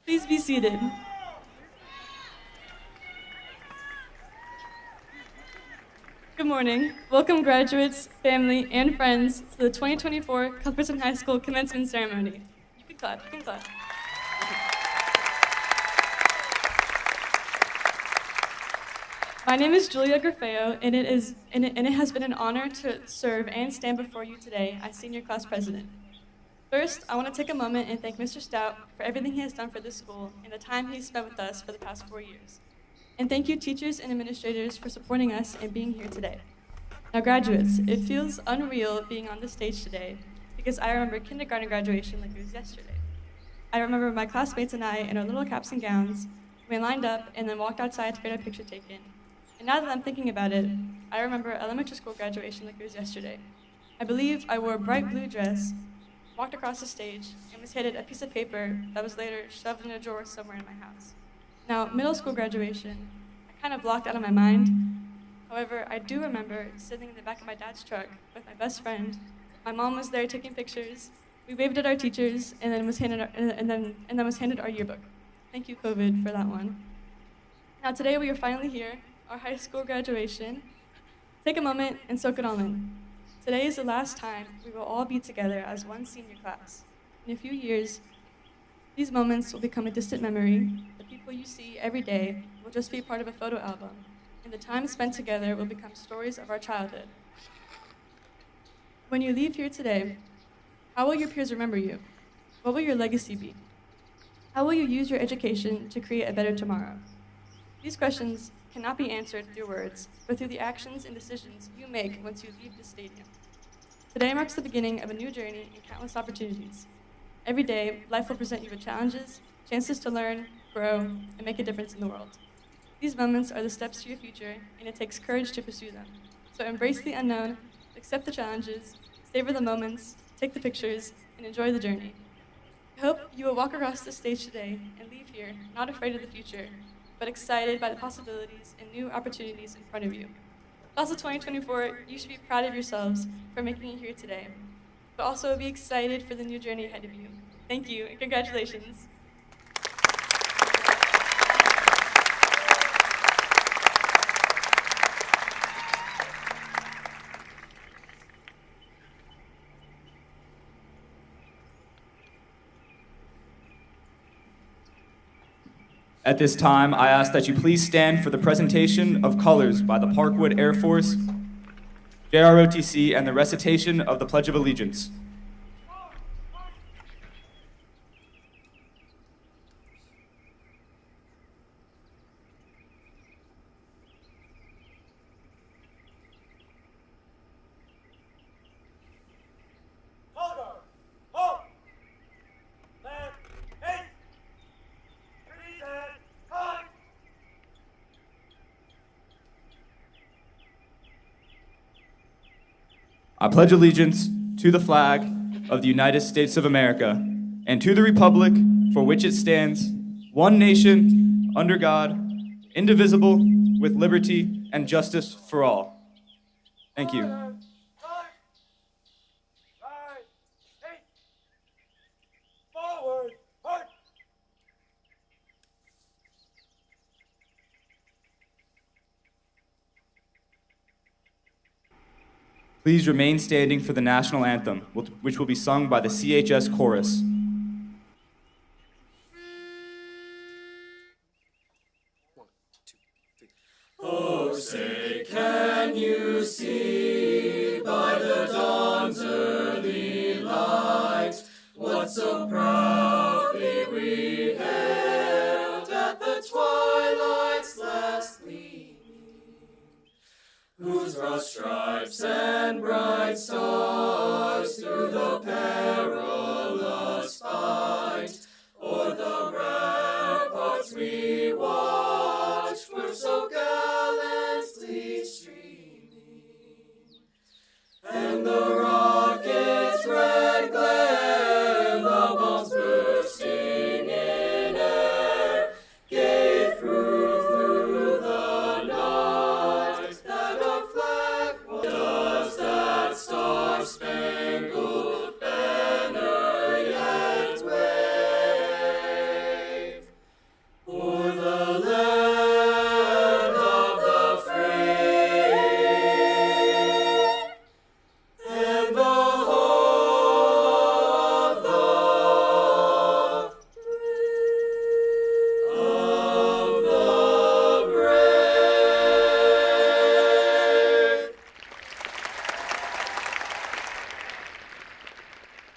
Please be seated. Good morning. Welcome, graduates, family, and friends, to the 2024 Cuthbertson High School Commencement Ceremony. You can clap, you can clap. My name is Julia Grafeo, and it has been an honor to serve and stand before you today as senior class president. First, I want to take a moment and thank Mr. Stout for everything he has done for this school and the time he's spent with us for the past 4 years. And thank you, teachers and administrators, for supporting us and being here today. Now, graduates, it feels unreal being on this stage today because I remember kindergarten graduation like it was yesterday. I remember my classmates and I in our little caps and gowns. We lined up and then walked outside to get our picture taken. And now that I'm thinking about it, I remember elementary school graduation like it was yesterday. I believe I wore a bright blue dress, walked across the stage, and was handed a piece of paper that was later shoved in a drawer somewhere in my house. Now, middle school graduation, I kind of blocked out of my mind. However, I do remember sitting in the back of my dad's truck with my best friend. My mom was there taking pictures. We waved at our teachers, and then was handed our yearbook. Thank you, COVID, for that one. Now, today we are finally here, our high school graduation. Take a moment and soak it all in. Today is the last time we will all be together as one senior class. In a few years, these moments will become a distant memory. The people you see every day will just be a part of a photo album, and the time spent together will become stories of our childhood. When you leave here today, how will your peers remember you? What will your legacy be? How will you use your education to create a better tomorrow? These questions cannot be answered through words, but through the actions and decisions you make once you leave the stadium. Today marks the beginning of a new journey and countless opportunities. Every day, life will present you with challenges, chances to learn, grow, and make a difference in the world. These moments are the steps to your future, and it takes courage to pursue them. So embrace the unknown, accept the challenges, savor the moments, take the pictures, and enjoy the journey. I hope you will walk across the stage today and leave here not afraid of the future, but excited by the possibilities and new opportunities in front of you. Class of 2024, you should be proud of yourselves for making it here today, but also be excited for the new journey ahead of you. Thank you, and congratulations. At this time, I ask that you please stand for the presentation of colors by the Parkwood Air Force, JROTC, and the recitation of the Pledge of Allegiance. I pledge allegiance to the flag of the United States of America and to the republic for which it stands, one nation, under God, indivisible, with liberty and justice for all. Thank you. Please remain standing for the national anthem, which will be sung by the CHS Chorus. Oh, say, can you see by the dawn's early light what so proudly we hailed at the twilight's last gleaming, whose broad stripes and bright stars through the perilous fight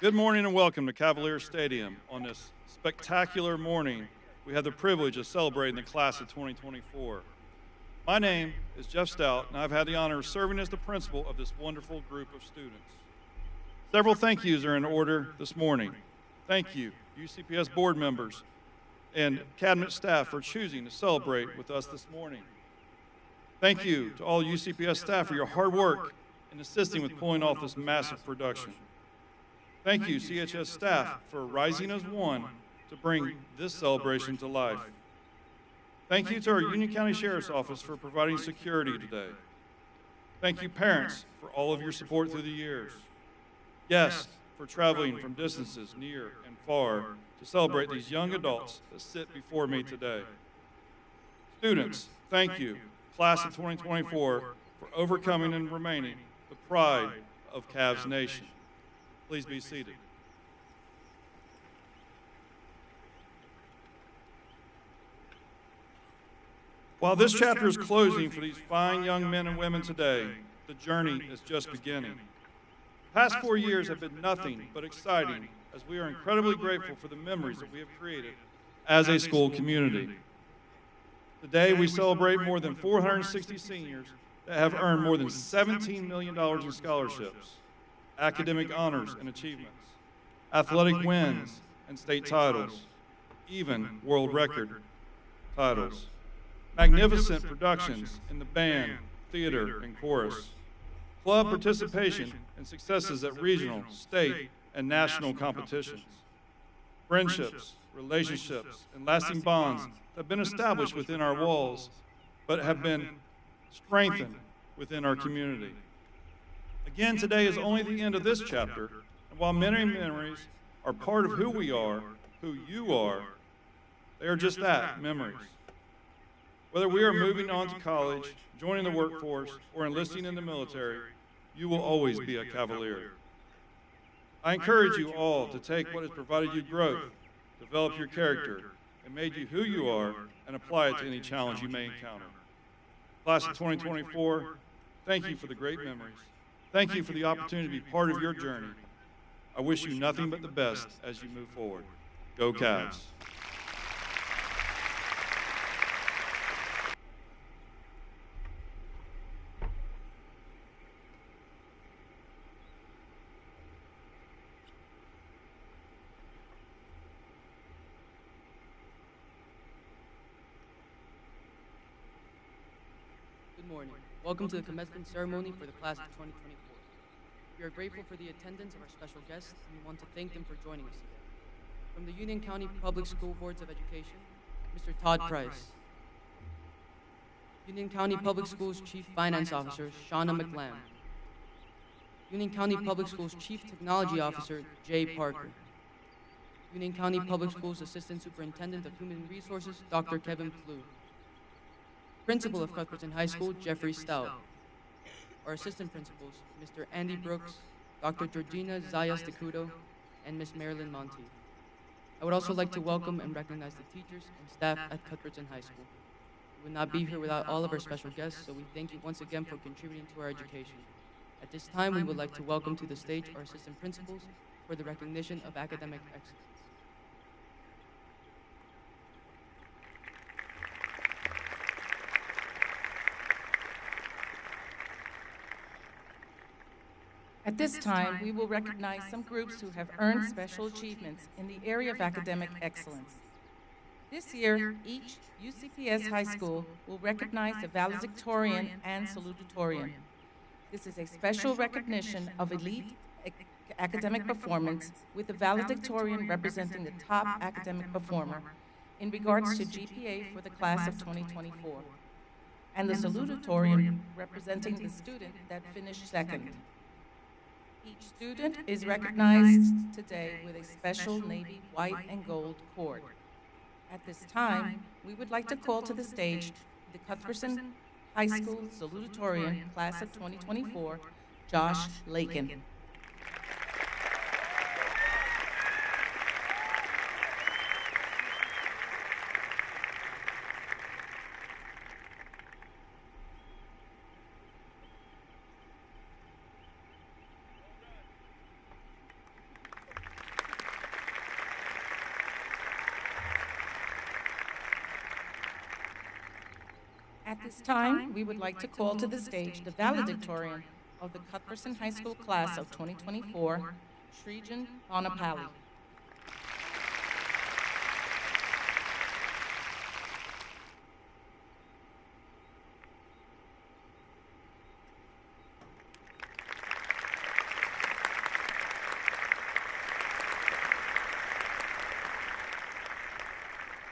Good morning and welcome to Cavalier Stadium. On this spectacular morning, we have the privilege of celebrating the class of 2024. My name is Jeff Stout, and I've had the honor of serving as the principal of this wonderful group of students. Several thank yous are in order this morning. Thank you, UCPS board members and cabinet staff, for choosing to celebrate with us this morning. Thank you to all UCPS staff for your hard work in assisting with pulling off this massive production. Thank you, CHS staff, for rising as one to bring this celebration to life. Thank you to our Union County Sheriff's Office for providing security today. Thank you, parents, for all of your support through the years. Guests, for traveling from distances near and far to celebrate these young adults that sit before me today. Students, thank you, class of 2024, for overcoming and remaining the pride of Cavs Nation. Please be seated. While this chapter is closing for these fine young men and women today, the journey is just beginning. The past 4 years have been nothing but exciting, as we are incredibly grateful for the memories that we have created as a school community. Today, we celebrate more than 460 seniors that have earned more than $17 million in scholarships, academic honors and achievements, athletic wins and state titles, even world record titles, magnificent productions in the band, theater, and chorus, club participation and successes at regional, state, and national competitions, friendships, relationships, and lasting bonds that have been established within our walls, but have been strengthened within our community. Again, today is only the end of this chapter, and while many memories are part of who we are, who you are, they are just that, memories. Whether we are moving on to college, joining the workforce, or enlisting in the military, you will always be a Cavalier. I encourage you all to take what has provided you growth, developed your character, and made you who you are, and apply it to any challenge you may encounter. Class of 2024, thank you for the great memories. Thank you for the opportunity to be part of your journey. I wish you nothing but the best as you move forward. Go Cavs. Good morning. Welcome to the commencement ceremony for the class of 2024. We are grateful for the attendance of our special guests, and we want to thank them for joining us today. From the Union County Public School Boards of Education, Mr. Todd Price. Union County Public Schools Chief Finance Officer, Shauna McLam. Union County Public Schools Chief Technology Officer, Jay Parker. Union County Public Schools Assistant Superintendent of Human Resources, Dr. Kevin Plew. Principal of Cuthbertson High School, Jeffrey Stout. Our assistant principals, Mr. Andy Brooks, Dr. Georgina Zayas DeCudo, and Ms. Marilyn Monti. I would also like to welcome and recognize the teachers and staff at Cuthbertson High School. We would not be here without all of our special guests, so we thank you once again for contributing to our education. At this time, we would like to welcome to the stage our assistant principals for the recognition of academic excellence. At this time, we will recognize some groups who have earned special achievements in the area of academic excellence. This year, each UCPS high school will recognize a valedictorian and salutatorian. This is a special recognition of elite academic performance, with the valedictorian representing the top academic performer in regards to GPA for the class of 2024, and the salutatorian representing the student that finished second. Each student is recognized today with a special navy white and gold cord. At this time, we would like to call to the stage the Cuthbertson High School salutatorian, class of 2024, Josh Lakin. At this time, we would like to call to the stage the valedictorian of the Cuthbertson High School class of 2024, Srijan Bonapali.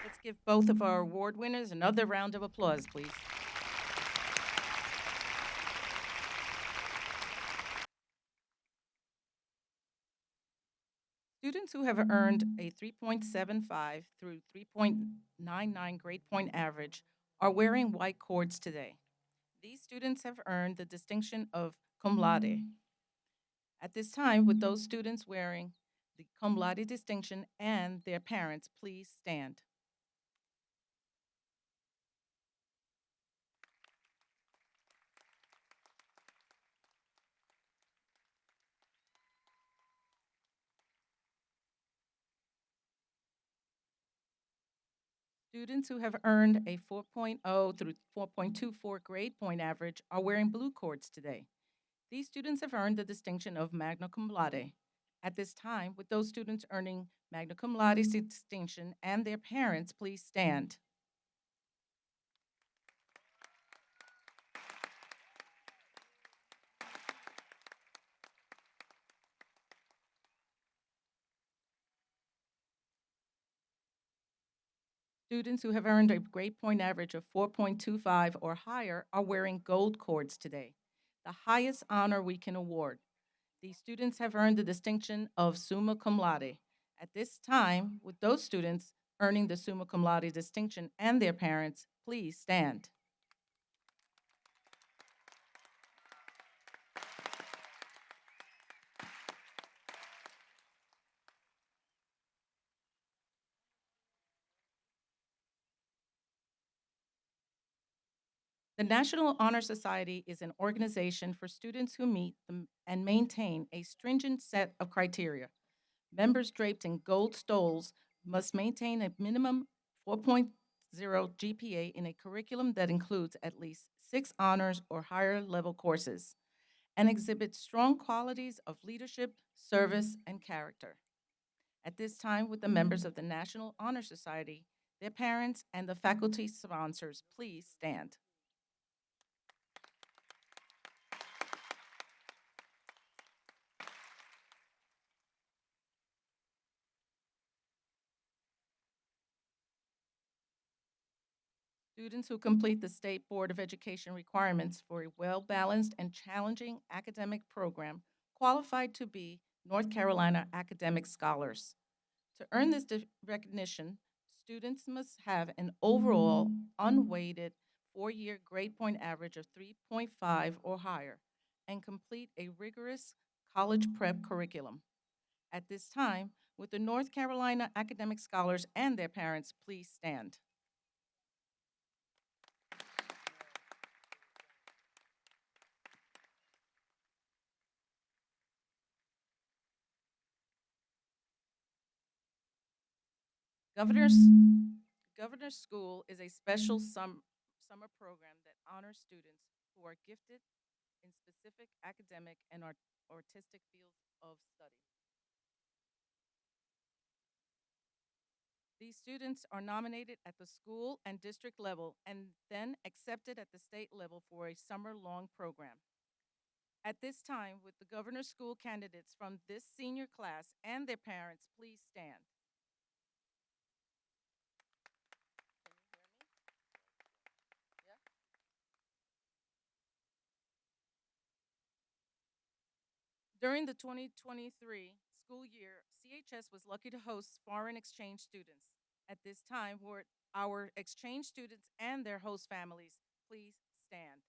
Let's give both of our award winners another round of applause, please. Students who have earned a 3.75 through 3.99 grade point average are wearing white cords today. These students have earned the distinction of cum laude. At this time, with those students wearing the cum laude distinction and their parents, please stand. Students who have earned a 4.0 through 4.24 grade point average are wearing blue cords today. These students have earned the distinction of magna cum laude. At this time, with those students earning magna cum laude distinction and their parents, please stand. Students who have earned a grade point average of 4.25 or higher are wearing gold cords today, the highest honor we can award. These students have earned the distinction of summa cum laude. At this time, with those students earning the summa cum laude distinction and their parents, please stand. The National Honor Society is an organization for students who meet and maintain a stringent set of criteria. Members draped in gold stoles must maintain a minimum 4.0 GPA in a curriculum that includes at least 6 honors or higher level courses and exhibit strong qualities of leadership, service, and character. At this time, with the members of the National Honor Society, their parents, and the faculty sponsors, please stand. Students who complete the State Board of Education requirements for a well-balanced and challenging academic program qualified to be North Carolina academic scholars. To earn this recognition, students must have an overall unweighted 4-year grade point average of 3.5 or higher and complete a rigorous college prep curriculum. At this time, with the North Carolina academic scholars and their parents, please stand. Governor's, Governor's School is a special summer program that honors students who are gifted in specific academic and artistic fields of study. These students are nominated at the school and district level and then accepted at the state level for a summer-long program. At this time, with the Governor's School candidates from this senior class and their parents, please stand. During the 2023 school year, CHS was lucky to host foreign exchange students. At this time, would our exchange students and their host families please stand?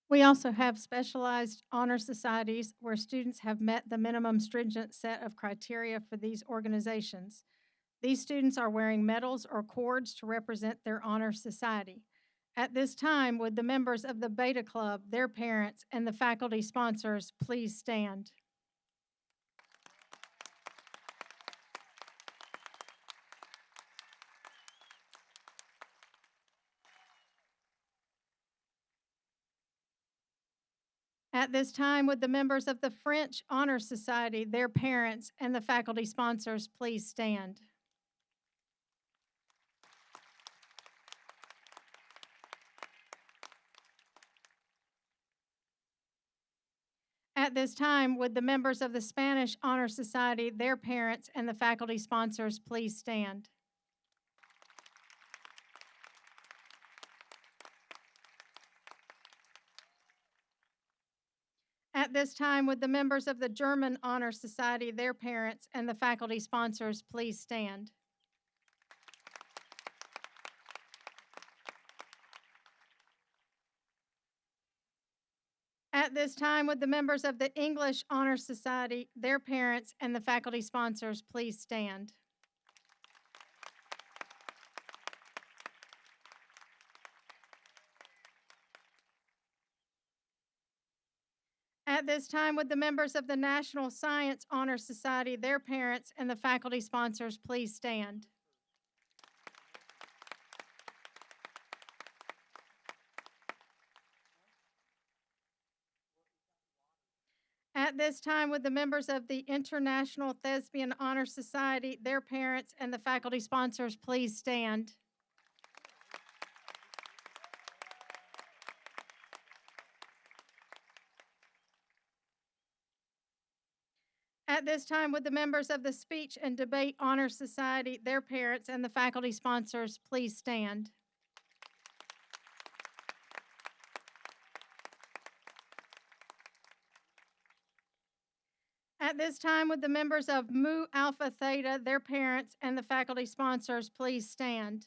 We also have specialized honor societies where students have met the minimum stringent set of criteria for these organizations. These students are wearing medals or cords to represent their honor society. At this time, would the members of the Beta Club, their parents, and the faculty sponsors please stand? At this time, would the members of the French Honor Society, their parents, and the faculty sponsors please stand? At this time, would the members of the Spanish Honor Society, their parents, and the faculty sponsors please stand? At this time, would the members of the German Honor Society, their parents, and the faculty sponsors please stand? At this time, would the members of the English Honor Society, their parents, and the faculty sponsors please stand? At this time, would the members of the National Science Honor Society, their parents, and the faculty sponsors please stand? At this time, would the members of the International Thespian Honor Society, their parents, and the faculty sponsors please stand? At this time, would the members of the Speech and Debate Honor Society, their parents, and the faculty sponsors please stand? At this time, would the members of Mu Alpha Theta, their parents, and the faculty sponsors please stand?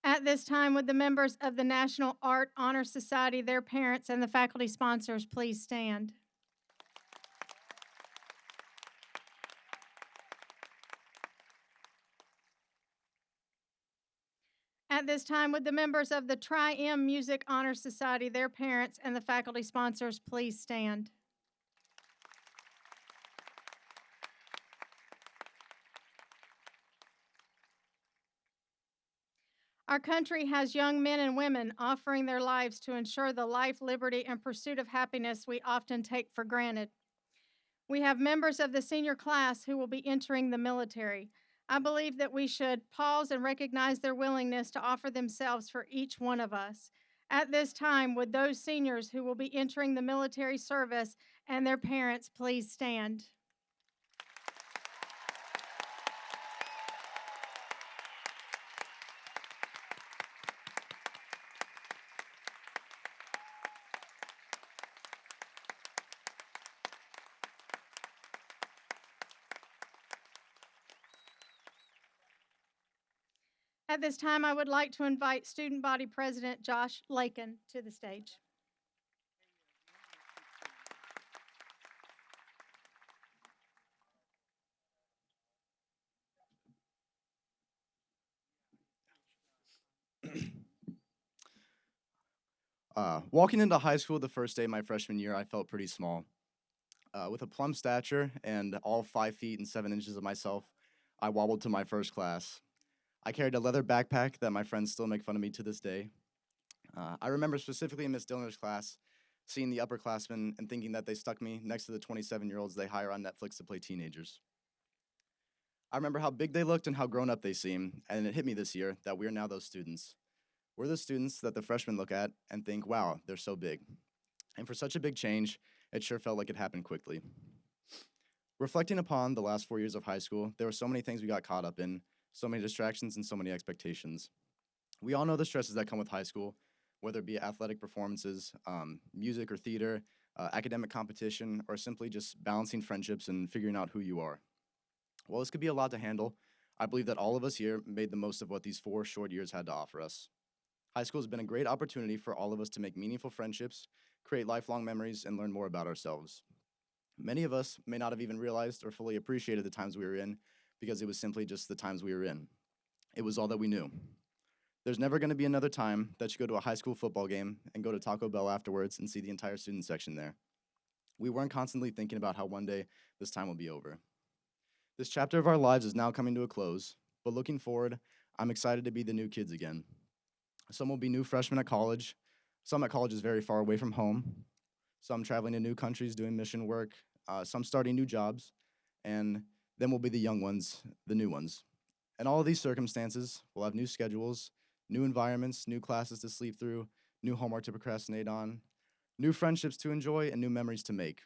At this time, would the members of the National Art Honor Society, their parents, and the faculty sponsors please stand? At this time, would the members of the Tri-M Music Honor Society, their parents, and the faculty sponsors please stand? Our country has young men and women offering their lives to ensure the life, liberty, and pursuit of happiness we often take for granted. We have members of the senior class who will be entering the military. I believe that we should pause and recognize their willingness to offer themselves for each one of us. At this time, would those seniors who will be entering the military service and their parents please stand? At this time, I would like to invite Student Body President Josh Lakin to the stage. Walking into high school the first day of my freshman year, I felt pretty small. With a plumb stature and all 5 feet and 7 inches of myself, I wobbled to my first class. I carried a leather backpack that my friends still make fun of me to this day. I remember specifically in Miss Dillner's class, seeing the upperclassmen and thinking that they stuck me next to the 27-year-olds they hire on Netflix to play teenagers. I remember how big they looked and how grown up they seemed, and it hit me this year that we're now those students. We're the students that the freshmen look at and think, wow, they're so big. And for such a big change, it sure felt like it happened quickly. Reflecting upon the last 4 years of high school, there were so many things we got caught up in, so many distractions and so many expectations. We all know the stresses that come with high school, whether it be athletic performances, music or theater, academic competition, or simply just balancing friendships and figuring out who you are. While this could be a lot to handle, I believe that all of us here made the most of what these 4 short years had to offer us. High school has been a great opportunity for all of us to make meaningful friendships, create lifelong memories, and learn more about ourselves. Many of us may not have even realized or fully appreciated the times we were in because it was simply just the times we were in. It was all that we knew. There's never going to be another time that you go to a high school football game and go to Taco Bell afterwards and see the entire student section there. We weren't constantly thinking about how one day this time will be over. This chapter of our lives is now coming to a close, but looking forward, I'm excited to be the new kids again. Some will be new freshmen at college, some at colleges very far away from home, some traveling to new countries doing mission work, some starting new jobs, and then we'll be the young ones, the new ones. In all of these circumstances, we'll have new schedules, new environments, new classes to sleep through, new homework to procrastinate on, new friendships to enjoy, and new memories to make.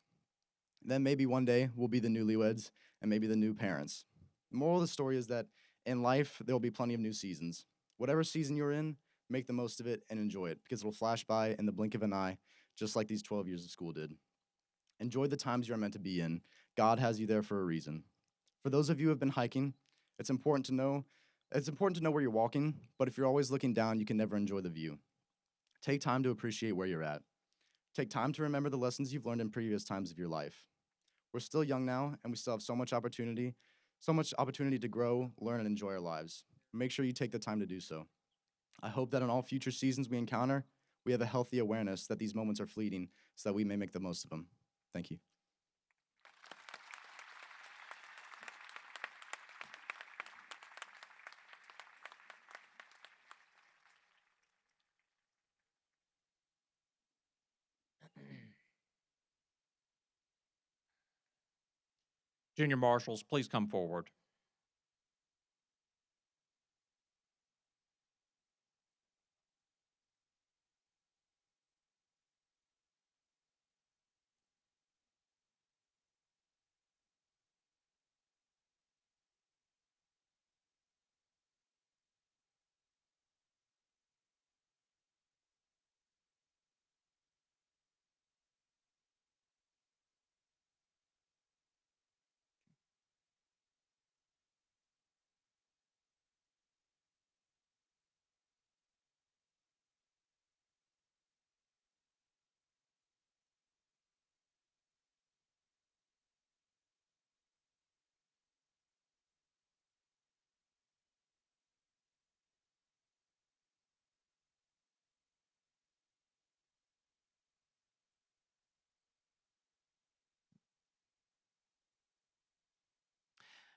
Then maybe one day we'll be the newlyweds and maybe the new parents. The moral of the story is that in life, there will be plenty of new seasons. Whatever season you're in, make the most of it and enjoy it because it'll flash by in the blink of an eye, just like these 12 years of school did. Enjoy the times you're meant to be in. God has you there for a reason. For those of you who have been hiking, it's important to know where you're walking, but if you're always looking down, you can never enjoy the view. Take time to appreciate where you're at. Take time to remember the lessons you've learned in previous times of your life. We're still young now, and we still have so much opportunity to grow, learn, and enjoy our lives. Make sure you take the time to do so. I hope that in all future seasons we encounter, we have a healthy awareness that these moments are fleeting so that we may make the most of them. Thank you. Junior marshals, please come forward.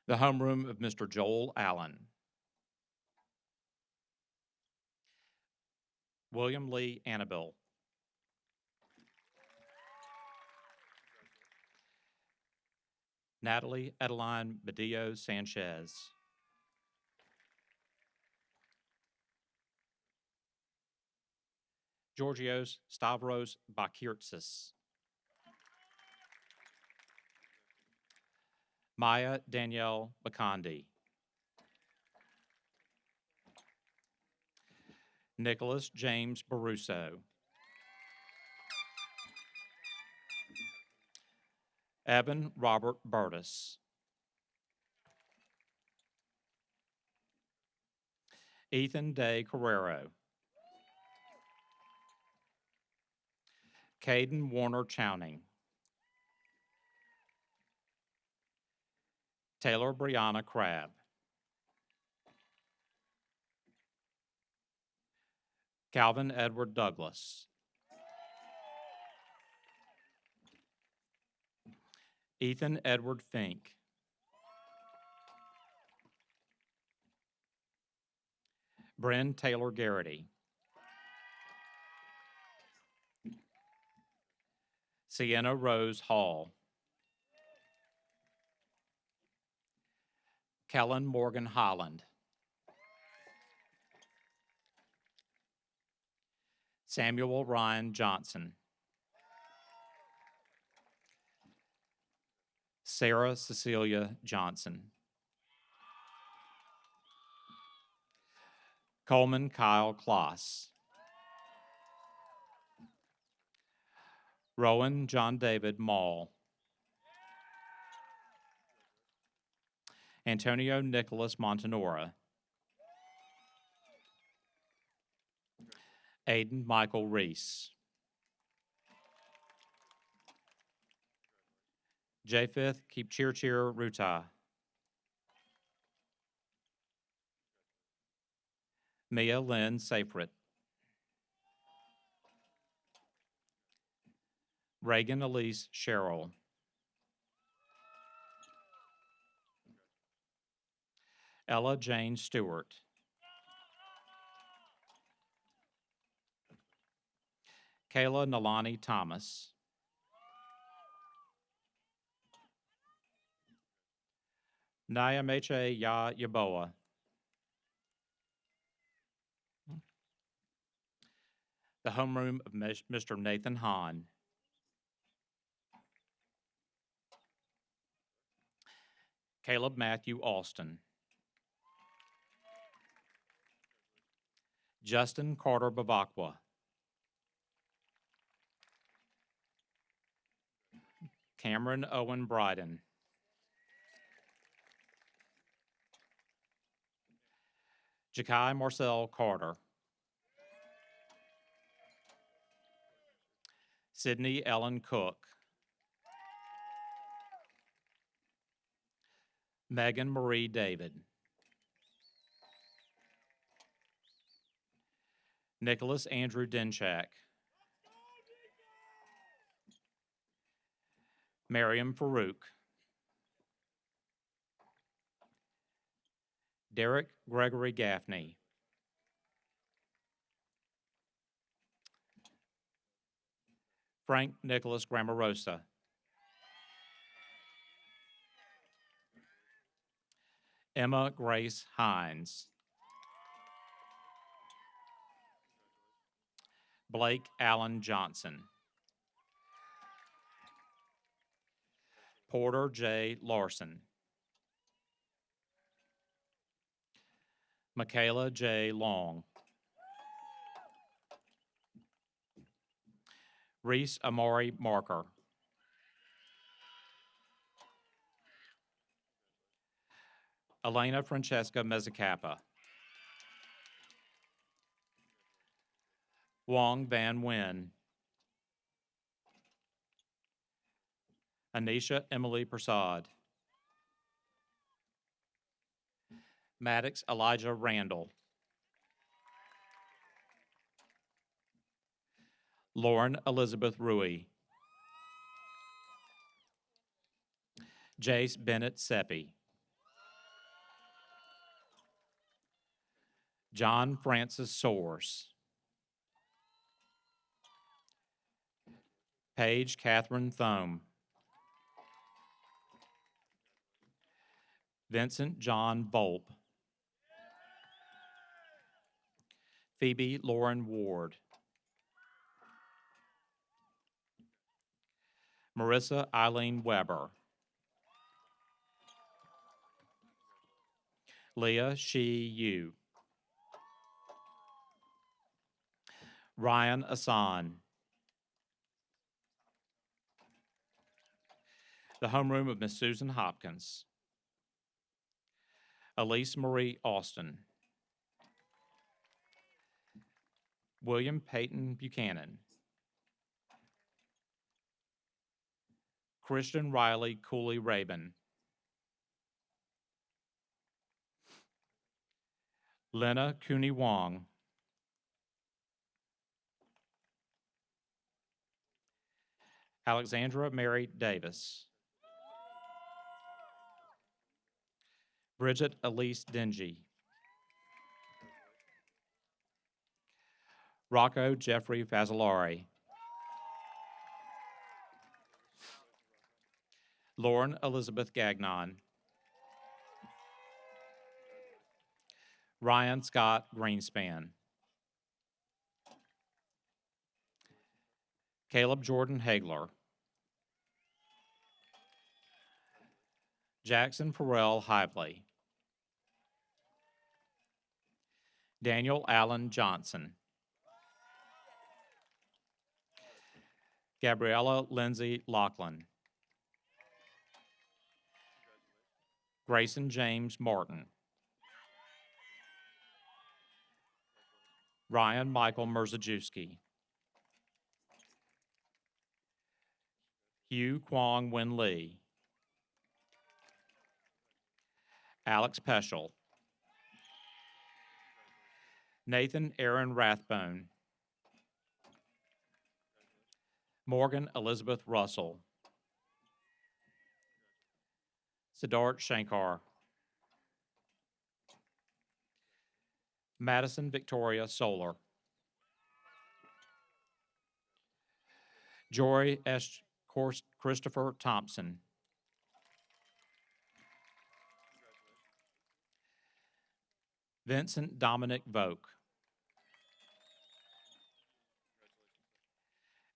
The homeroom of Mr. Joel Allen. William Lee Annabelle. Natalie Adeline Badillo Sanchez. Georgios Stavros Bakirtsis. Maya Danielle Bakandi. Nicholas James Baruso. Evan Robert Burtis. Ethan Day Carrero. Caden Warner Chowning. Taylor Brianna Crabb. Calvin Edward Douglas. Ethan Edward Fink. Bryn Taylor Garrity. Sienna Rose Hall. Kellen Morgan Holland. Samuel Ryan Johnson. Sarah Cecilia Johnson. Coleman Kyle Kloss. Rowan John David Mall. Antonio Nicholas Montanora. Aiden Michael Reese. Japheth Kipchirchir Ruta. Mia Lynn Safrit. Reagan Elise Sherrill. Ella Jane Stewart. Kayla Nalani Thomas. Naya Meche Ya Yaboa. The homeroom of Mr. Nathan Hahn. Caleb Matthew Alston. Justin Carter Bavakwa. Cameron Owen Bryden. Jakai Marcel Carter. Sydney Ellen Cook. Megan Marie David. Nicholas Andrew Denchak. Miriam Farouk. Derek Gregory Gaffney. Frank Nicholas Grammarosa. Emma Grace Hines. Blake Allen Johnson. Porter J. Larson. Michaela J. Long. Reese Amari Marker. Elena Francesca Mezzacappa. Wong Van Nguyen. Anisha Emily Prasad. Maddox Elijah Randall. Lauren Elizabeth Rui. Jace Bennett Seppi. John Francis Soares. Paige Catherine Thome. Vincent John Volpe. Phoebe Lauren Ward. Marissa Eileen Weber. Leah Shi Yu. Ryan Asan. The homeroom of Miss Susan Hopkins. Elise Marie Austin. William Peyton Buchanan. Christian Riley Cooley Rabin. Lena Cooney Wong. Alexandra Mary Davis. Bridget Elise Dingy. Rocco Jeffrey Fazzolari. Lauren Elizabeth Gagnon. Ryan Scott Greenspan. Caleb Jordan Hagler. Jackson Farrell Hively. Daniel Allen Johnson. Gabriella Lindsay Lachlan. Grayson James Martin. Ryan Michael Merzajewski. Hugh Kwong Win Lee. Alex Peschel. Nathan Aaron Rathbone. Morgan Elizabeth Russell. Siddharth Shankar. Madison Victoria Solar. Jory S. Christopher Thompson. Vincent Dominic Voke.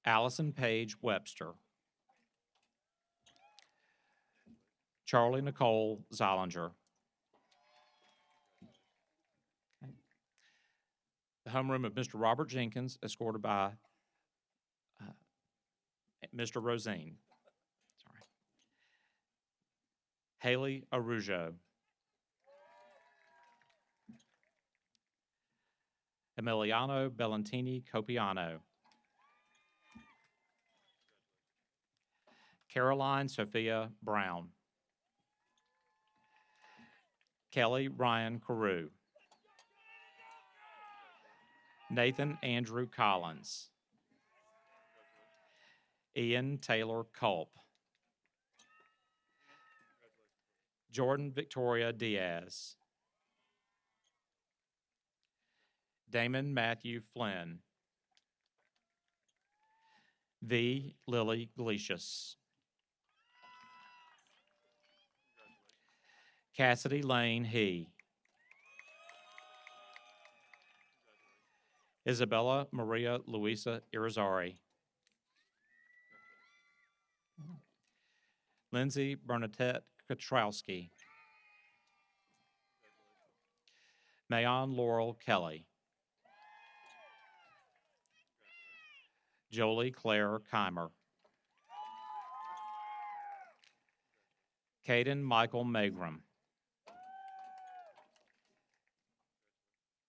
Allison Page Webster. Charlie Nicole Zollinger. The homeroom of Mr. Robert Jenkins, escorted by Mr. Rosine. Sorry. Haley Arujo. Emiliano Bellantini Copiano. Caroline Sophia Brown. Kelly Ryan Carew. Nathan Andrew Collins. Ian Taylor Culp. Jordan Victoria Diaz. Damon Matthew Flynn. V. Lily Glecius. Cassidy Lane He. Isabella Maria Luisa Irizarry. Lindsay Bernadette Katrowski. Mayon Laurel Kelly. Jolie Claire Keimer. Caden Michael Magram.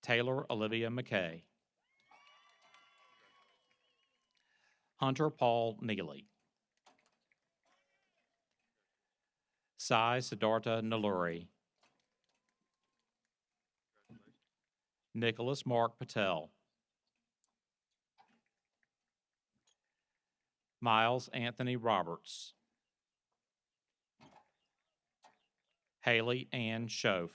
Taylor Olivia McKay. Hunter Paul Neely. Sai Siddhartha Naluri. Nicholas Mark Patel. Miles Anthony Roberts. Haley Ann Schoaf.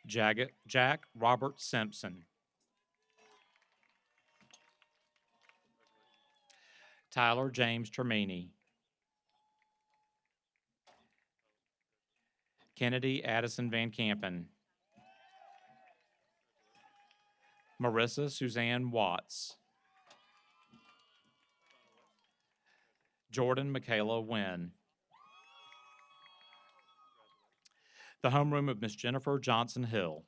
Jack Robert Simpson. Tyler James Termini. Kennedy Addison Van Campen. Marissa Suzanne Watts. Jordan Michaela Wynn. The homeroom of Miss Jennifer Johnson Hill.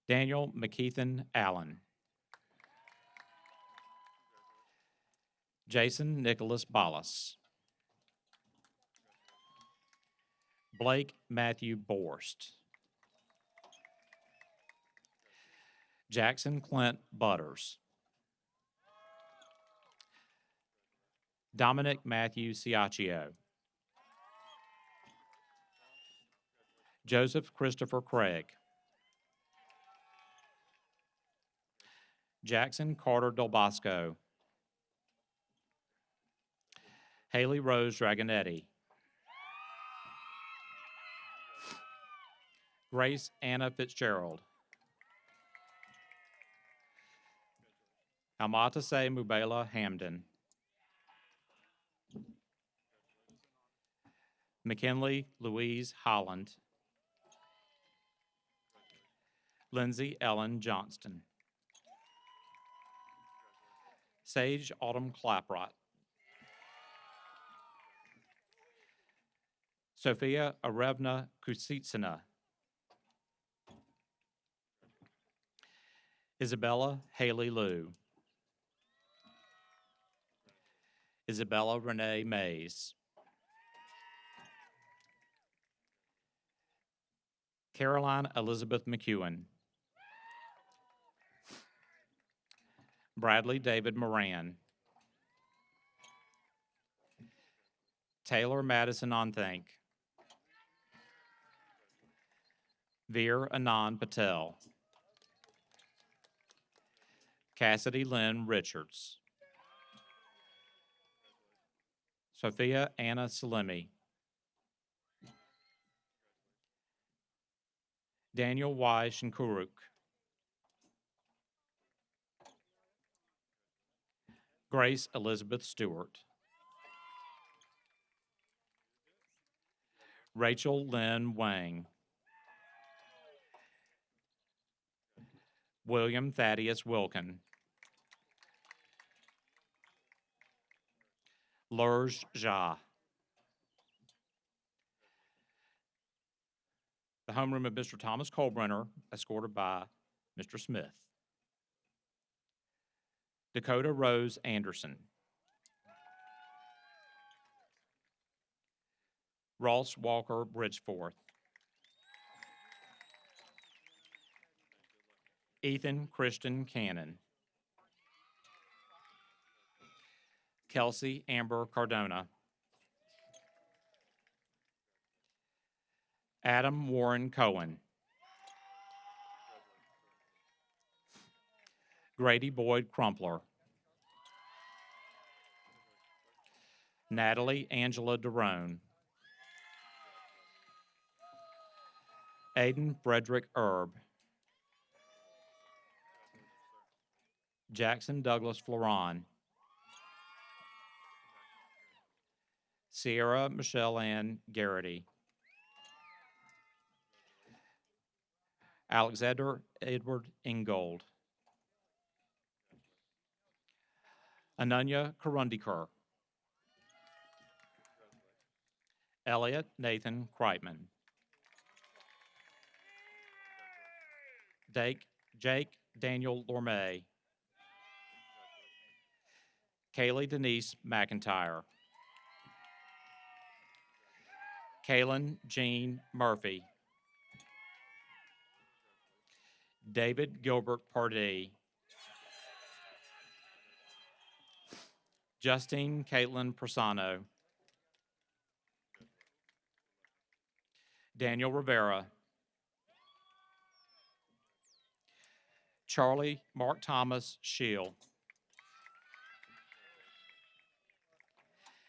Daniel McKeithen Allen. Jason Nicholas Ballas. Blake Matthew Borst. Jackson Clint Butters. Dominic Matthew Ciaccio. Joseph Christopher Craig. Jackson Carter Del Bosco. Haley Rose Dragonetti. Grace Anna Fitzgerald. Almatase Mubela Hamden. McKinley Louise Holland. Lindsay Ellen Johnston. Sage Autumn Claprot. Sophia Arevna Kusitsina. Isabella Haley Liu. Isabella Renee Mays. Caroline Elizabeth McEwen. Bradley David Moran. Taylor Madison Onthank. Veer Anand Patel. Cassidy Lynn Richards. Sophia Anna Salemi. Daniel Y. Shinkuruk. Grace Elizabeth Stewart. Rachel Lynn Wang. William Thaddeus Wilkin. Lurge Jha. The homeroom of Mr. Thomas Colbrenner, escorted by Mr. Smith. Dakota Rose Anderson. Ross Walker Bridgeforth. Ethan Christian Cannon. Kelsey Amber Cardona. Adam Warren Cohen. Grady Boyd Crumpler. Natalie Angela Derone. Aiden Frederick Erb. Jackson Douglas Floron. Sierra Michelle Ann Garrity. Alexander Edward Ingold. Ananya Karundikar. Elliot Nathan Kreitman. Jake Daniel Lorme. Kaylee Denise McIntyre. Kaylin Jean Murphy. David Gilbert Pardee. Justine Caitlin Persano. Daniel Rivera. Charlie Mark Thomas Shield.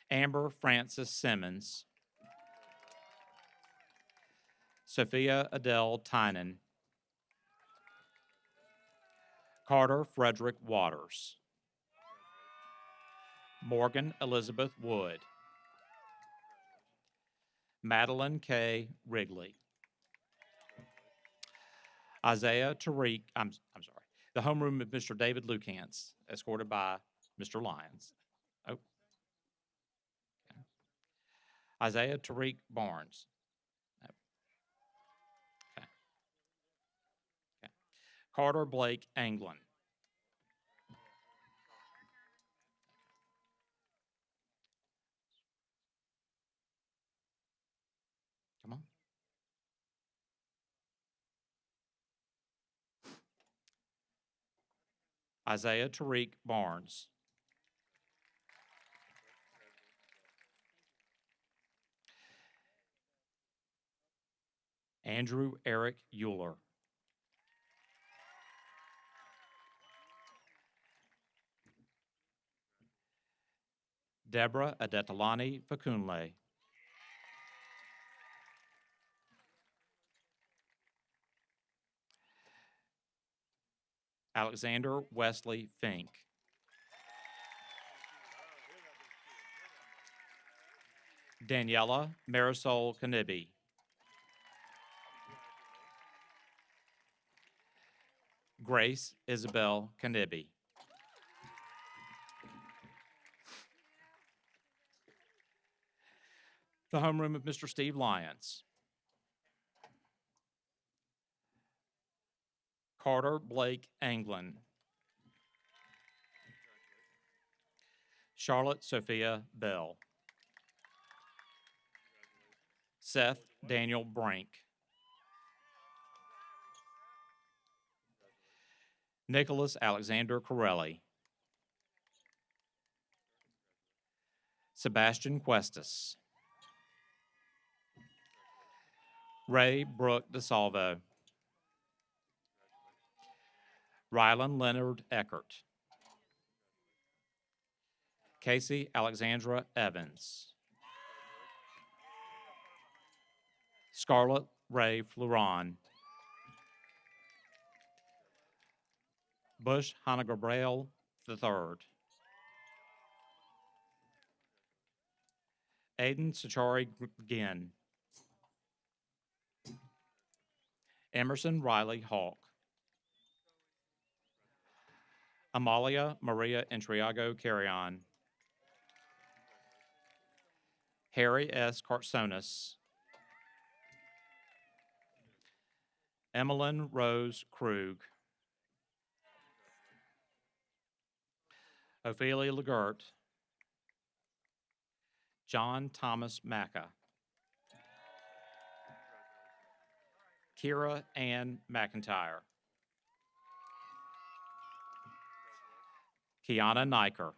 Amber Frances Simmons. Sophia Adele Tynan. Carter Frederick Waters. Morgan Elizabeth Wood. Madeline K. Wrigley. Isaiah Tariq, I'm sorry, the homeroom of Mr. David Lucance, escorted by Mr. Lyons. Oh. Okay. Isaiah Tariq Barnes. Oh. Okay. Okay. Carter Blake Anglin. Come on. Isaiah Tariq Barnes. Andrew Eric Euler. Deborah Adetalani Fakunle. Alexander Wesley Fink. Daniela Marisol Kanibi. Grace Isabel Kanibi. The homeroom of Mr. Steve Lyons. Carter Blake Anglin. Charlotte Sophia Bell. Seth Daniel Brink. Nicholas Alexander Corelli. Sebastian Cuestas. Ray Brooke DeSalvo. Rylan Leonard Eckert. Casey Alexandra Evans. Scarlett Ray Fluron. Bush Hannah Gabriel III. Aiden Sachari Ginn. Emerson Riley Hawk. Amalia Maria Entriago Carrion. Harry S. Cartsonis. Emmeline Rose Krug. Ophelia Legert. John Thomas Macca. Kira Ann McIntyre. Kiana Niker.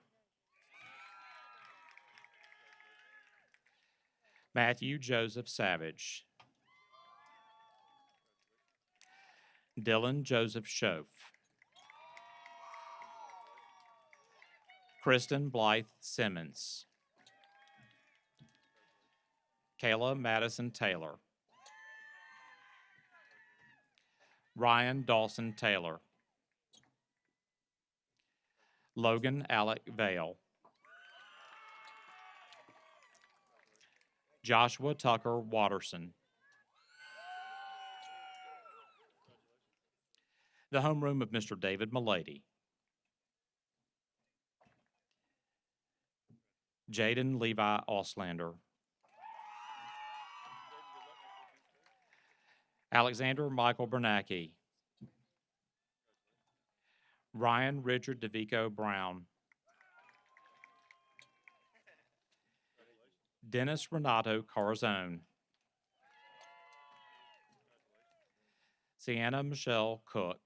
Matthew Joseph Savage. Dylan Joseph Schoaf. Kristen Blythe Simmons. Kayla Madison Taylor. Ryan Dawson Taylor. Logan Alec Vale. Joshua Tucker Watterson. The homeroom of Mr. David Milady. Jaden Levi Auslander. Alexander Michael Bernacki. Ryan Richard DeVico Brown. Dennis Renato Carzone. Sienna Michelle Cook.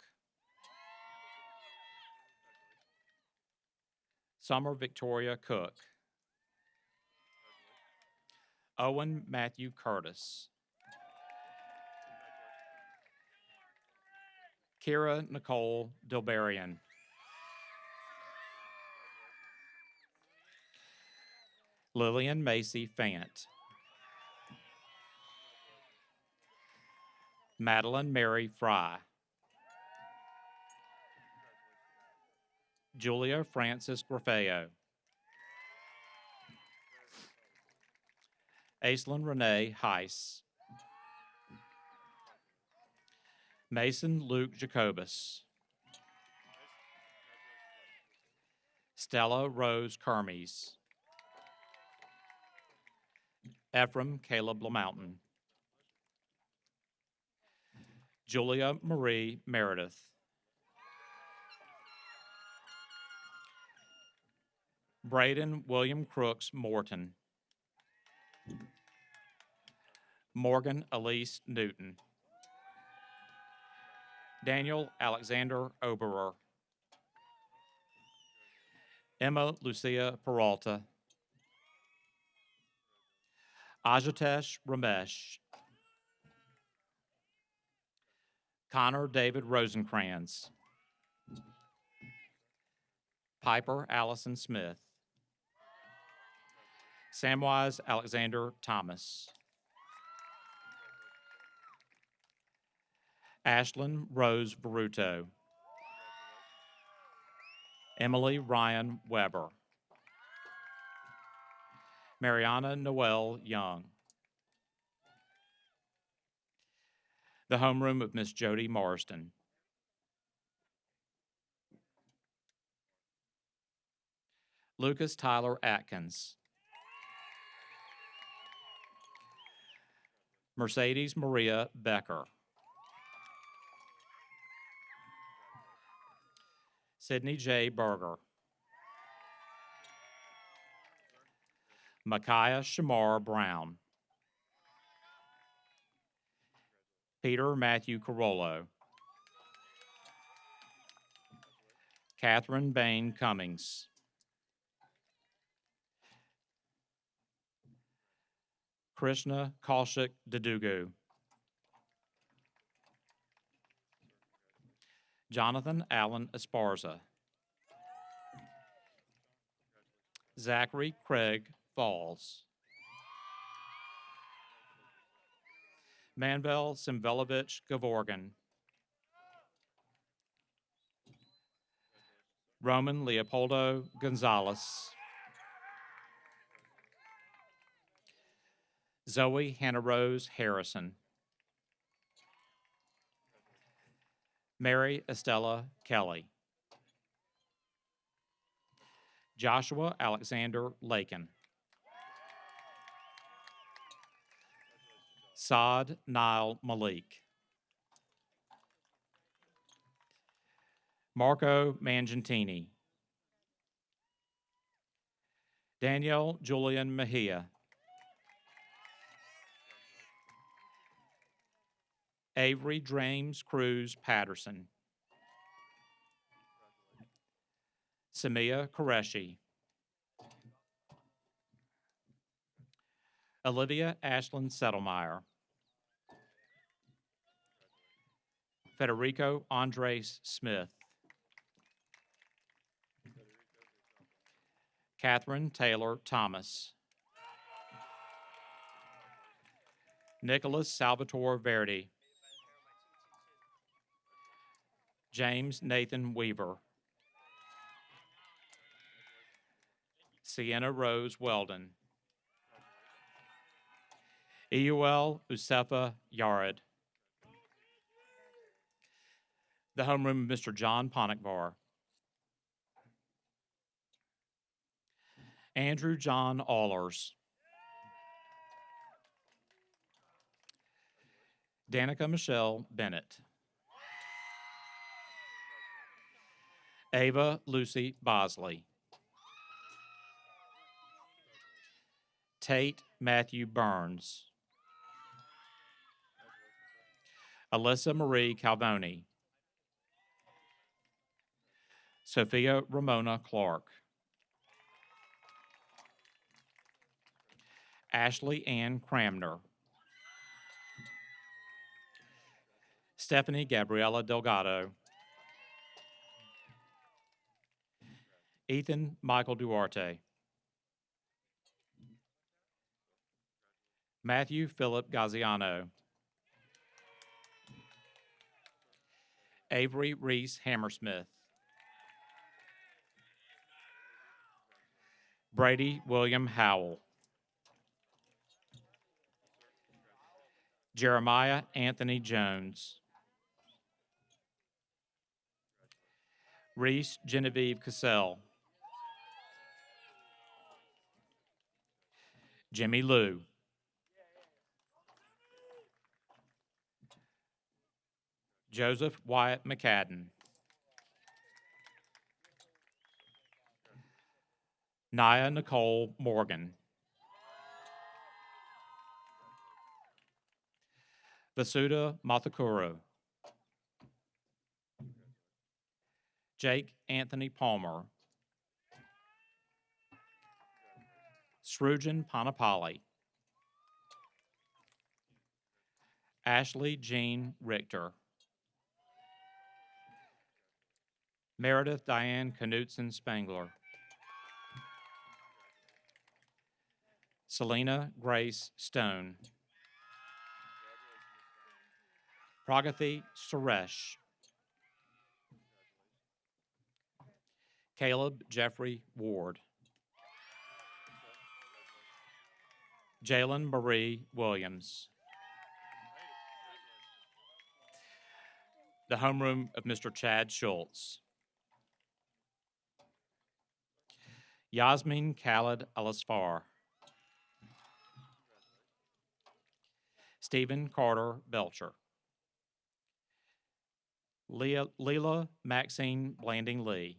Summer Victoria Cook. Owen Matthew Curtis. Kira Nicole Dilberian. Lillian Macy Fant. Madeline Mary Fry. Julia Francis Grafeo. Aislinn Renee Heiss. Mason Luke Jacobus. Stella Rose Kermes. Ephraim Caleb LaMountain. Julia Marie Meredith. Braden William Crooks Morton. Morgan Elise Newton. Daniel Alexander Oberer. Emma Lucia Peralta. Ajatesh Ramesh. Connor David Rosenkrantz. Piper Allison Smith. Samwise Alexander Thomas. Ashlyn Rose Baruto. Emily Ryan Weber. Mariana Noel Young. The homeroom of Miss Jody Marsden. Lucas Tyler Atkins. Mercedes Maria Becker. Sydney J. Berger. Micaiah Shamar Brown. Peter Matthew Carollo. Catherine Bain Cummings. Krishna Kaushik Dedugu. Jonathan Allen Esparza. Zachary Craig Falls. Manvel Simvelovich Gavorgan. Roman Leopoldo Gonzalez. Zoe Hannah Rose Harrison. Mary Estella Kelly. Joshua Alexander Lakin. Saad Nile Malik. Marco Mangentini. Danielle Julian Mejia. Avery James Cruz Patterson. Samia Qureshi. Olivia Ashland Settlemeyer. Federico Andres Smith. Catherine Taylor Thomas. Nicholas Salvatore Verdi. James Nathan Weaver. Sienna Rose Weldon. Euel Usefa Yared. The homeroom of Mr. John Ponnickvar. Andrew John Allers. Danica Michelle Bennett. Ava Lucy Bosley. Tate Matthew Burns. Alyssa Marie Calvoni. Sophia Ramona Clark. Ashley Ann Cramner. Stephanie Gabriela Delgado. Ethan Michael Duarte. Matthew Philip Gaziano. Avery Reese Hammersmith. Brady William Howell. Jeremiah Anthony Jones. Reese Genevieve Cassell. Jimmy Lou. Joseph Wyatt McCadden. Nia Nicole Morgan. Vasuda Mathakuru. Jake Anthony Palmer. Srujan Panapali. Ashley Jean Richter. Meredith Diane Knutson Spangler. Selena Grace Stone. Pragathi Suresh. Caleb Jeffrey Ward. Jalen Marie Williams. The homeroom of Mr. Chad Schultz. Yasmin Khaled Alasfar. Stephen Carter Belcher. Leela Maxine Blanding Lee.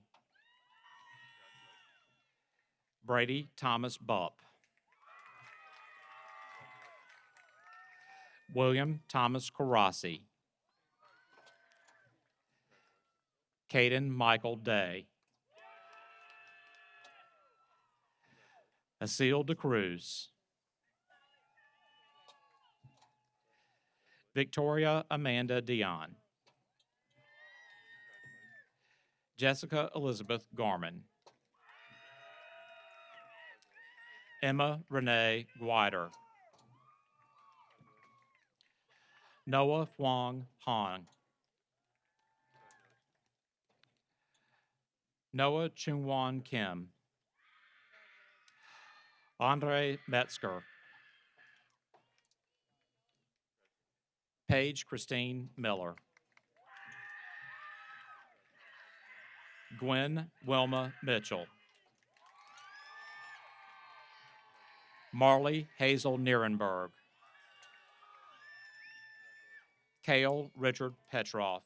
Brady Thomas Bupp. William Thomas Carassi. Caden Michael Day. Asil De Cruz. Victoria Amanda Dion. Jessica Elizabeth Garman. Emma Renee Guider. Noah Huang Han. Noah Chungwan Kim. Andre Metzger. Paige Christine Miller. Gwen Wilma Mitchell. Marley Hazel Nierenberg. Cale Richard Petroff.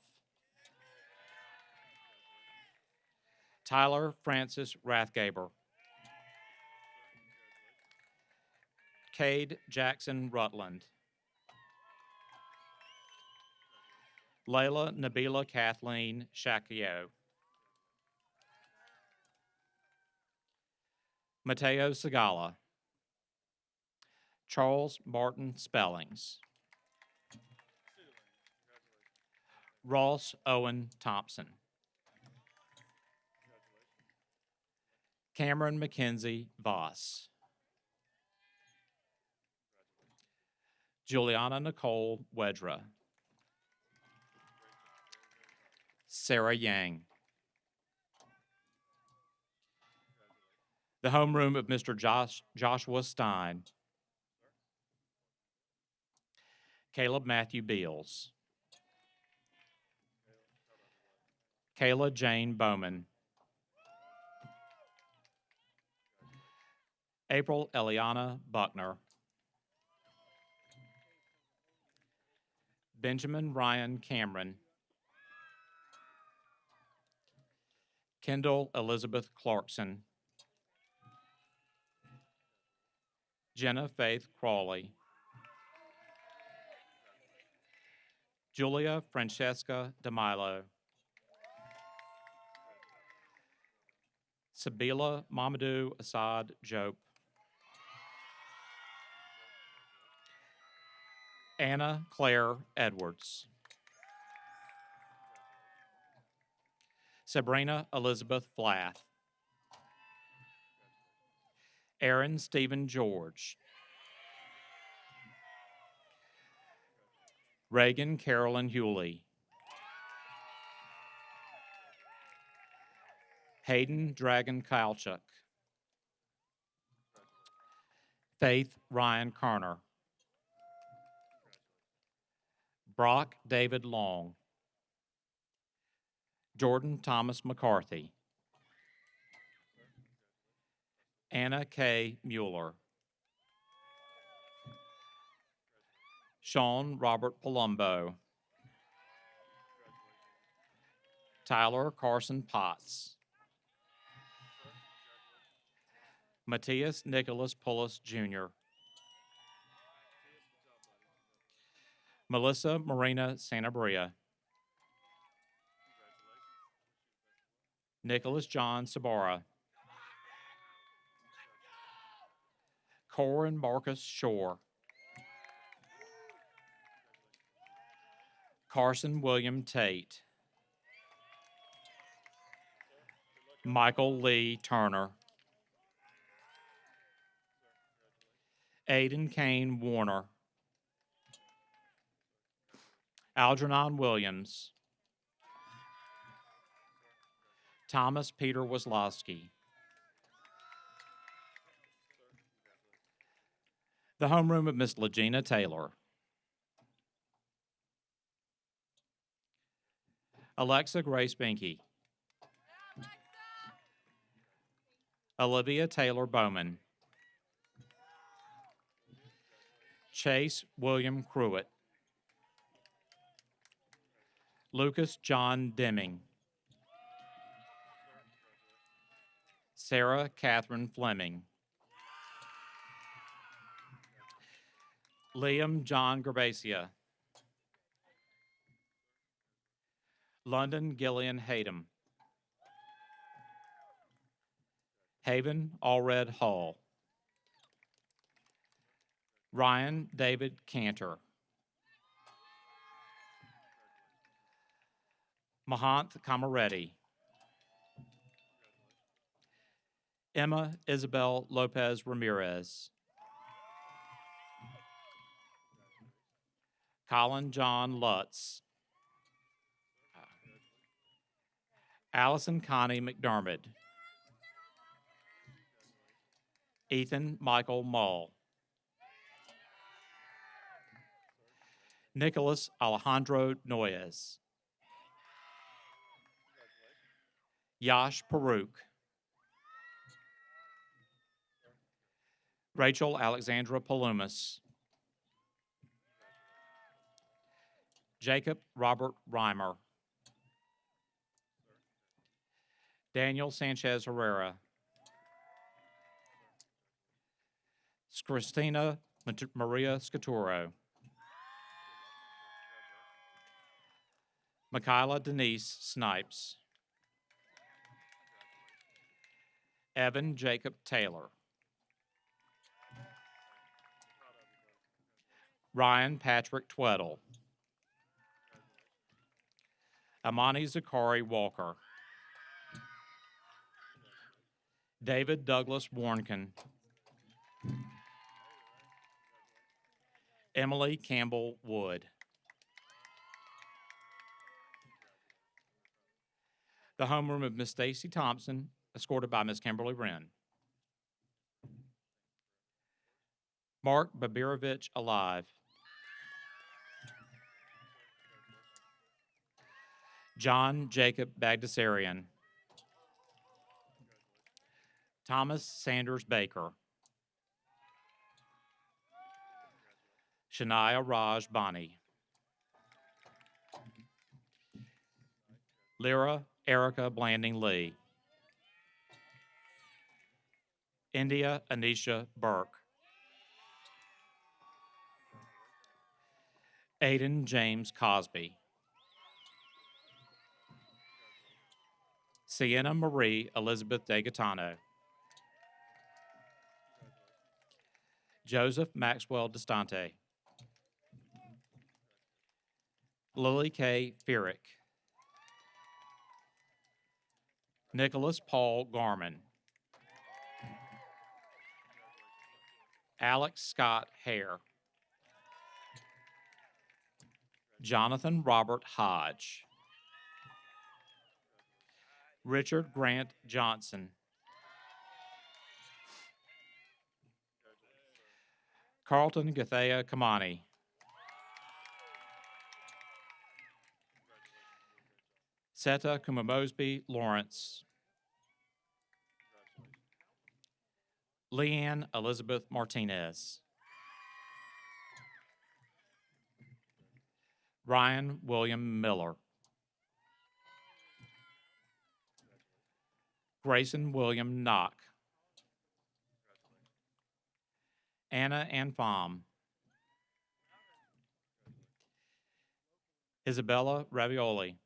Tyler Francis Rathgaber. Cade Jackson Rutland. Layla Nabila Kathleen Shakio. Mateo Segala. Charles Martin Spellings. Ross Owen Thompson. Cameron Mackenzie Voss. Juliana Nicole Wedra. Sarah Yang. The homeroom of Mr. Joshua Stein. Caleb Matthew Beals. Kayla Jane Bowman. April Eliana Buckner. Benjamin Ryan Cameron. Kendall Elizabeth Clarkson. Jenna Faith Crawley. Julia Francesca DeMilo. Sabila Mamadou Assad Jope. Anna Claire Edwards. Sabrina Elizabeth Flath. Aaron Stephen George. Reagan Carolyn Hewley. Hayden Dragon Kalchuk. Faith Ryan Kerner. Brock David Long. Jordan Thomas McCarthy. Anna K. Mueller. Sean Robert Palumbo. Tyler Carson Potts. Matthias Nicholas Pullis Jr. Melissa Marina Sanabria. Nicholas John Sabara. Corin Marcus Shore. Carson William Tate. Michael Lee Turner. Aiden Kane Warner. Algernon Williams. Thomas Peter Waslowski. The homeroom of Miss Legina Taylor. Alexa Grace Binky. Olivia Taylor Bowman. Chase William Cruitt. Lucas John Deming. Sarah Catherine Fleming. Liam John Gerbasia. London Gillian Hayden. Haven Allred Hall. Ryan David Cantor. Mahant Kamareddy. Emma Isabel Lopez Ramirez. Colin John Lutz. Allison Connie McDermott. Ethan Michael Mull. Nicholas Alejandro Noyes. Yash Paruk. Rachel Alexandra Palumas. Jacob Robert Reimer. Daniel Sanchez Herrera. Christina Maria Scaturo. Michaela Denise Snipes. Evan Jacob Taylor. Ryan Patrick Tweddle. Amani Zakari Walker. David Douglas Warnken. Emily Campbell Wood. The homeroom of Miss Stacy Thompson, escorted by Miss Kimberly Wren. Mark Babirovich Alive. John Jacob Bagdasarian. Thomas Sanders Baker. Shania Raj Bani. Lyra Erica Blanding Lee. India Anisha Burke. Aiden James Cosby. Sienna Marie Elizabeth DeGatano. Joseph Maxwell Destante. Lily K. Fierick. Nicholas Paul Garman. Alex Scott Hare. Jonathan Robert Hodge. Richard Grant Johnson. Carlton Gathea Kamani. Seta Kumamosby Lawrence. Leanne Elizabeth Martinez. Ryan William Miller. Grayson William Knock. Anna Ann Pham. Isabella Ravioli.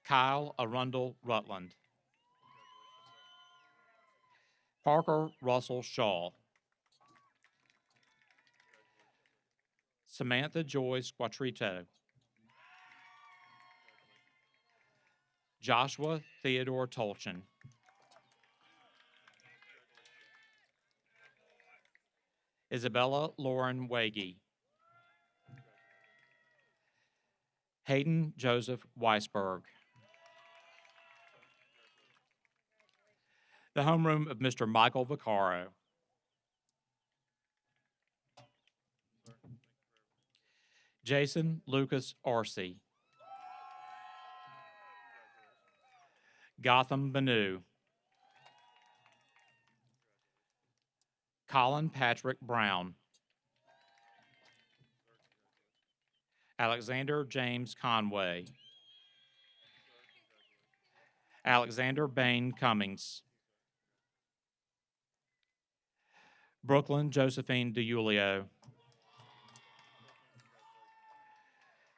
Kyle Arundel Rutland. Parker Russell Shaw. Samantha Joyce Quattrito. Joshua Theodore Tolchin. Isabella Lauren Wagey. Hayden Joseph Weisberg. The homeroom of Mr. Michael Vaccaro. Jason Lucas Arcee. Gotham Banu. Colin Patrick Brown. Alexander James Conway. Alexander Bain Cummings. Brooklyn Josephine DiUlio.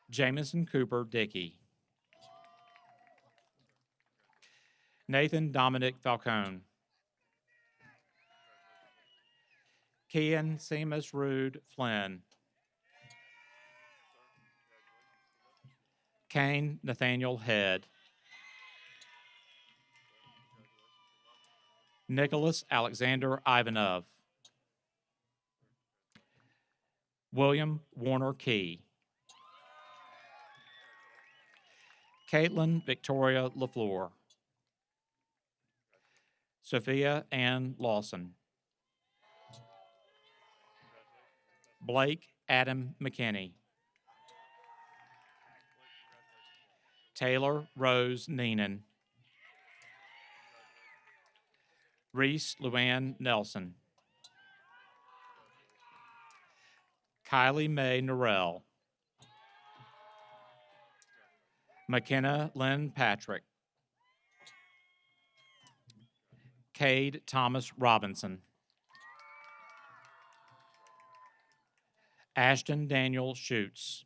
Jamison Cooper Dickey. Nathan Dominic Falcone. Kian Seamus Rude Flynn. Kane Nathaniel Head. Nicholas Alexander Ivanov. William Warner Key. Caitlin Victoria LaFleur. Sophia Ann Lawson. Blake Adam McKinney. Taylor Rose Neenan. Reese Luann Nelson. Kylie Mae Norrell. McKenna Lynn Patrick. Cade Thomas Robinson. Ashton Daniel Schutz.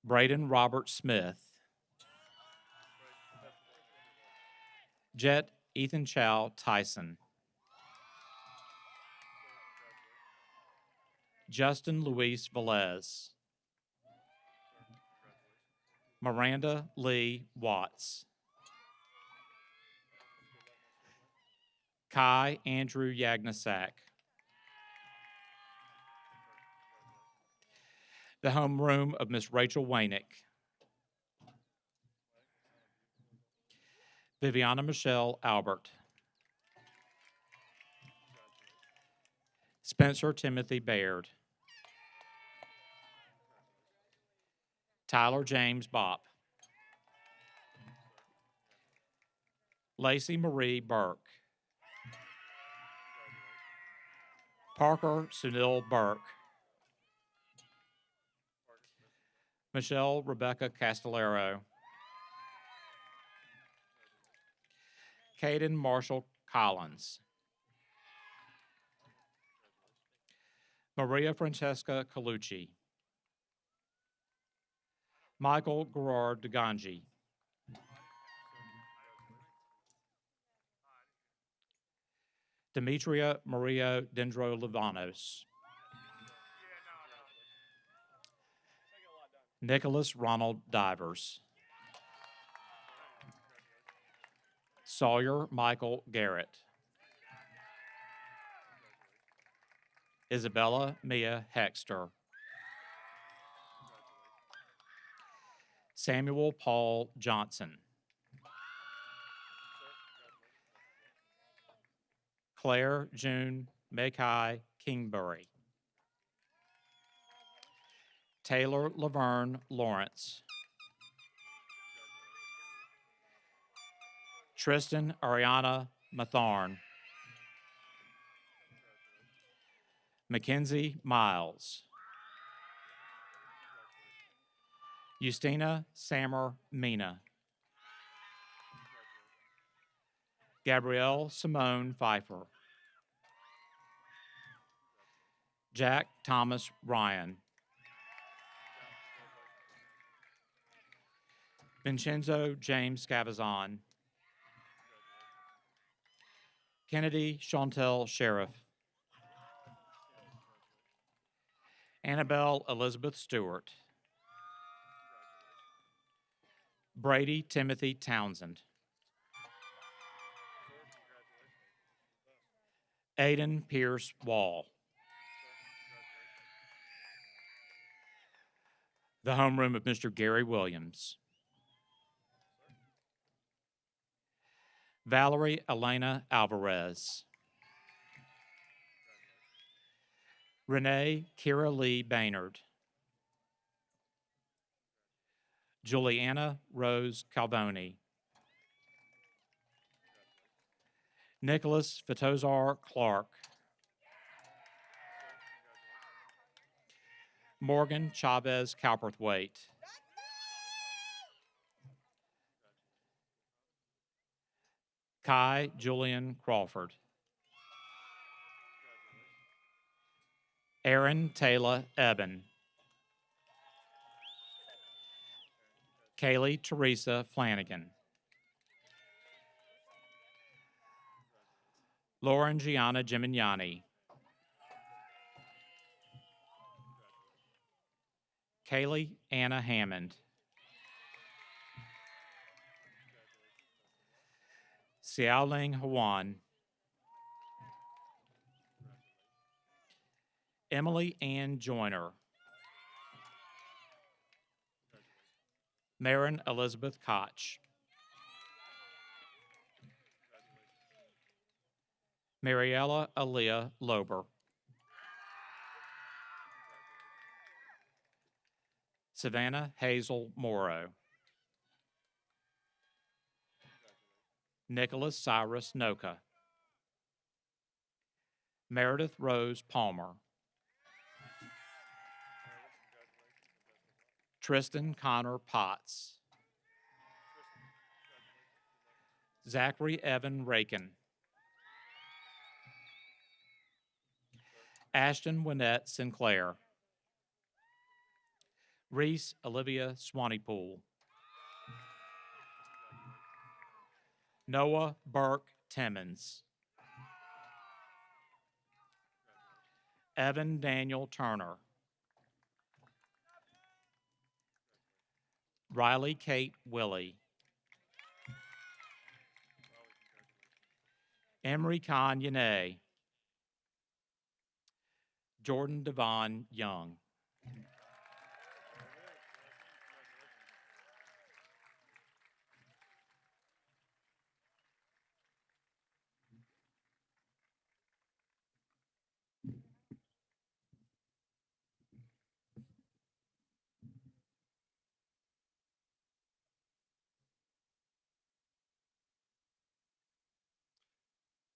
Braden Robert Smith. Jet Ethan Chow Tyson. Justin Luis Velez. Miranda Lee Watts. Kai Andrew Yagnasak. The homeroom of Miss Rachel Wainick. Viviana Michelle Albert. Spencer Timothy Baird. Tyler James Bopp. Lacey Marie Burke. Parker Sunil Burke. Michelle Rebecca Castellero. Caden Marshall Collins. Maria Francesca Colucci. Michael Gerard DeGangi. Demetria Maria Dendro Livanos. Nicholas Ronald Divers. Sawyer Michael Garrett. Isabella Mia Hexter. Samuel Paul Johnson. Claire June Mackay Kingbury. Taylor Laverne Lawrence. Tristan Ariana Matharn. Mackenzie Miles. Justina Sammer Mina. Gabrielle Simone Pfeiffer. Jack Thomas Ryan. Vincenzo James Scavazon. Kennedy Chantel Sheriff. Annabelle Elizabeth Stewart. Brady Timothy Townsend. Aiden Pierce Wall. The homeroom of Mr. Gary Williams. Valerie Elena Alvarez. Renee Kira Lee Baynard. Juliana Rose Calvoni. Nicholas Fatozar Clark. Morgan Chavez Cowperthwaite. Kai Julian Crawford. Aaron Taylor Eben. Kaylee Teresa Flanagan. Lauren Gianna Gimignani. Kaylee Anna Hammond. Xiaoling Huan. Emily Ann Joyner. Marin Elizabeth Koch. Mariella Aaliyah Lober. Savannah Hazel Morrow. Nicholas Cyrus Noka. Meredith Rose Palmer. Tristan Connor Potts. Zachary Evan Rakin. Ashton Winnette Sinclair. Reese Olivia Swanepoel. Noah Burke Timmons. Evan Daniel Turner. Riley Kate Willie. Emery Khan Yane. Jordan Devon Young.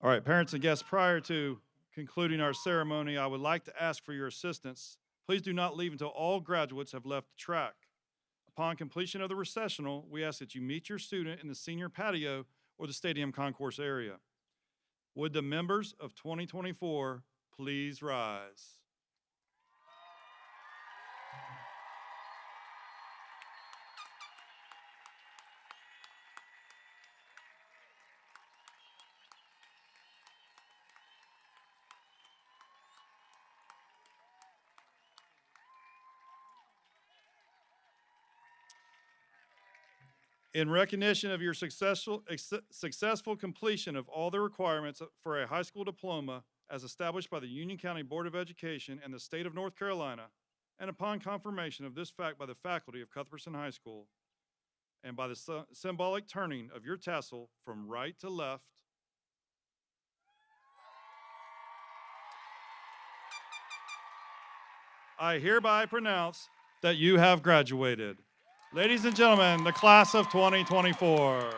All right, parents and guests, prior to concluding our ceremony, I would like to ask for your assistance. Please do not leave until all graduates have left the track. Upon completion of the recessional, we ask that you meet your student in the senior patio or the stadium concourse area. Would the members of 2024 please rise? In recognition of your successful completion of all the requirements for a high school diploma as established by the Union County Board of Education and the state of North Carolina, and upon confirmation of this fact by the faculty of Cuthbertson High School, and by the symbolic turning of your tassel from right to left, I hereby pronounce that you have graduated. Ladies and gentlemen, the class of 2024.